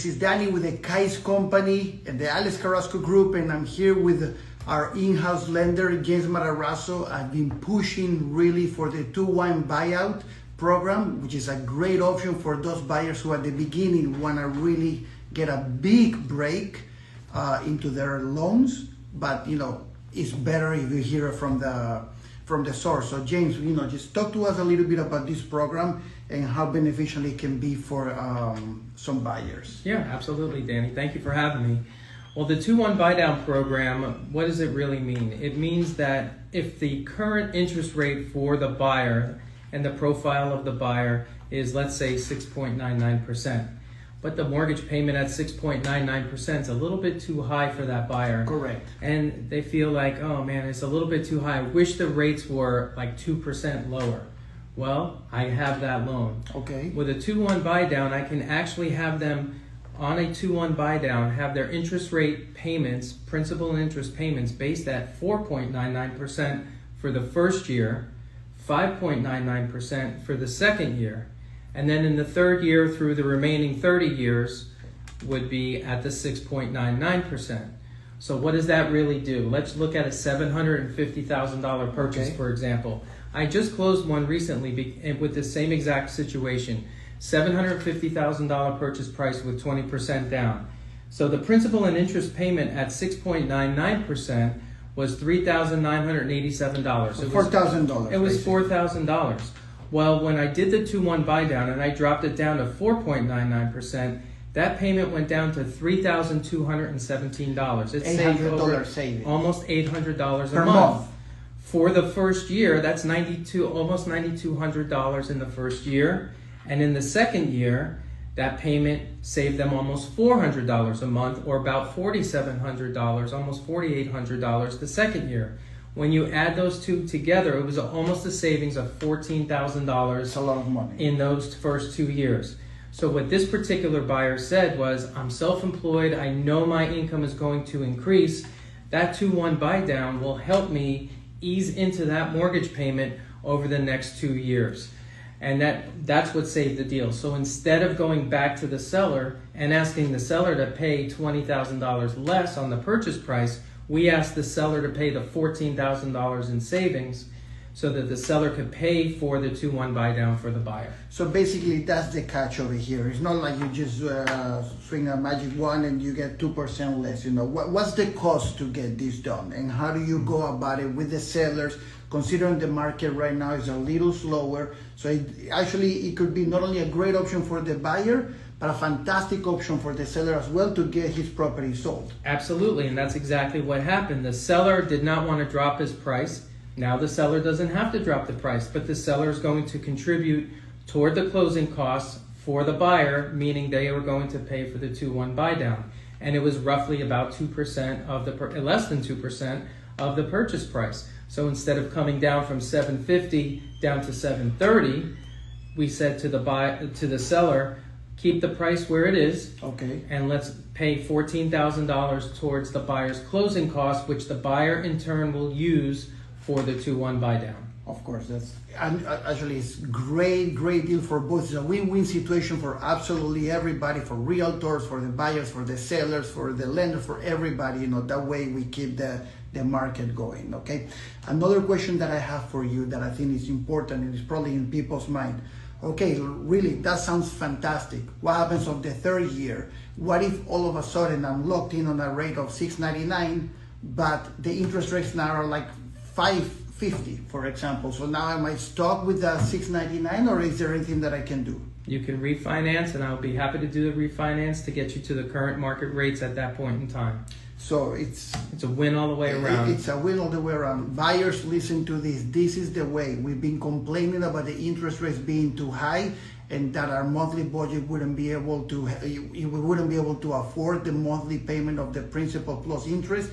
This is Danny with the Kais Company and the Alex Carrasco Group, and I'm here with our in-house lender, James Matarazzo. I've been pushing really for the 2-1 buyout program, which is a great option for those buyers who at the beginning want to really get a big break into their loans. But it's better if you hear it from the source. So James, just talk to us a little bit about this program and how beneficial it can be for some buyers. Yeah, absolutely, Danny. Thank you for having me. Well, the 2-1 Buydown program, what does it really mean? It means that if the current interest rate for the buyer and the profile of the buyer is, let's say, 6.99%, but the mortgage payment at 6.99% is a little bit too high for that buyer. Correct. And they feel like, oh man, it's a little bit too high. I wish the rates were like 2% lower. Well, I have that loan. Okay. With a 2-1 buy down, I can actually have them on a 2-1 buy down have their interest rate payments, principal and interest payments, based at 4.99% for the first year, 5.99% for the second year, and then in the third year through the remaining 30 years would be at the 6.99%. So what does that really do? Let's look at a $750,000 purchase, Okay. for example. I just closed one recently with the same exact situation. $750,000 purchase price with 20% down. So the principal and interest payment at 6.99% was $3,987. $4,000. It was $4,000. Well, when I did the 2-1 buy down and I dropped it down to 4.99%, that payment went down to $3,217. It saved $800 savings. almost $800 per a month. For the first year, that's almost $9,200 in the first year. And in the second year, that payment saved them almost $400 a month, or about $4,700, almost $4,800 the second year. When you add those two together, it was almost a savings of $14,000. It's a lot of money. In those first 2 years. So what this particular buyer said was, I'm self-employed, I know my income is going to increase. That 2-1 buy down will help me ease into that mortgage payment over the next 2 years. And that's what saved the deal. So instead of going back to the seller and asking the seller to pay $20,000 less on the purchase price, we asked the seller to pay the $14,000 in savings so that the seller could pay for the 2-1 buy down for the buyer. So basically, that's the catch over here. It's not like you just swing a magic wand and you get 2% less. What's the cost to get this done, and how do you go about it with the sellers? Considering the market right now is a little slower, so it could be not only a great option for the buyer, but a fantastic option for the seller as well to get his property sold. Absolutely, and that's exactly what happened. The seller did not want to drop his price. Now the seller doesn't have to drop the price, but the seller is going to contribute toward the closing costs for the buyer, meaning they were going to pay for the 2-1 buy down. And it was roughly about 2% of less than 2% of the purchase price. So instead of coming down from $750 down to $730, we said to the seller, keep the price where it is, okay, and let's pay $14,000 towards the buyer's closing costs, which the buyer in turn will use for the 2-1 buy down. Of course, actually it's great deal for both. It's a win-win situation for absolutely everybody, for realtors, for the buyers, for the sellers, for the lenders, for everybody. That way we keep the market going. Okay. Another question that I have for you that I think is important and is probably in people's mind. Okay, really, that sounds fantastic. What happens on the third year? What if all of a sudden I'm locked in on a rate of 6.99, but the interest rates now are like 5.50, for example? So now am I stuck with the 6.99, or is there anything that I can do? You can refinance, and I'll be happy to do the refinance to get you to the current market rates at that point in time. So it's a win all the way around. It's a win all the way around. Buyers, listen to this. This is the way. We've been complaining about the interest rates being too high, and that our monthly budget we wouldn't be able to afford the monthly payment of the principal plus interest.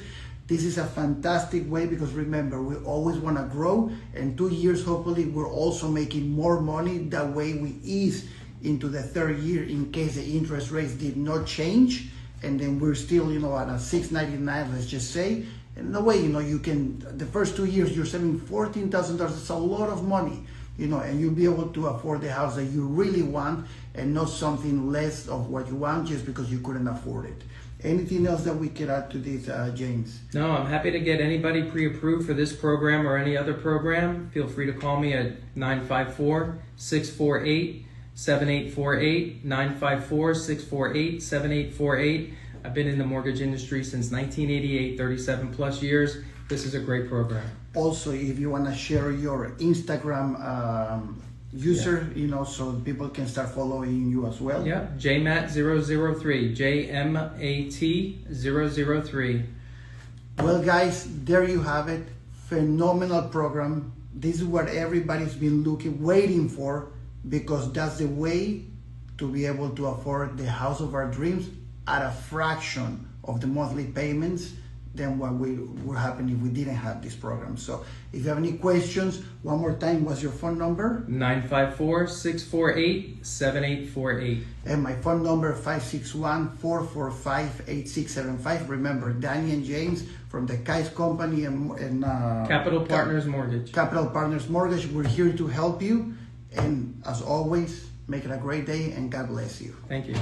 This is a fantastic way, because remember, we always want to grow, and 2 years, hopefully, we're also making more money. That way we ease into the third year in case the interest rates did not change, and then we're still, at a 6.99, let's just say. And in a way, you can, the first 2 years, you're saving $14,000. It's a lot of money. and you'll be able to afford the house that you really want and not something less of what you want just because you couldn't afford it. Anything else that we could add to this, James? No, I'm happy to get anybody pre-approved for this program or any other program. Feel free to call me at 954-648-7848, 954-648-7848. I've been in the mortgage industry since 1988, 37 plus years. This is a great program. Also, if you want to share your Instagram user, so people can start following you as well. Yeah, JMAT003, JMAT003. Well, guys, there you have it. Phenomenal program. This is what everybody's been waiting for, because that's the way to be able to afford the house of our dreams at a fraction of the monthly payments than what would happen if we didn't have this program. So if you have any questions, one more time, what's your phone number? 954-648-7848. And my phone number, 561-445-8675. Remember, Danny and James from the Kais Company and Capital Partners Mortgage. Capital Partners Mortgage. We're here to help you. And as always, make it a great day and God bless you. Thank you.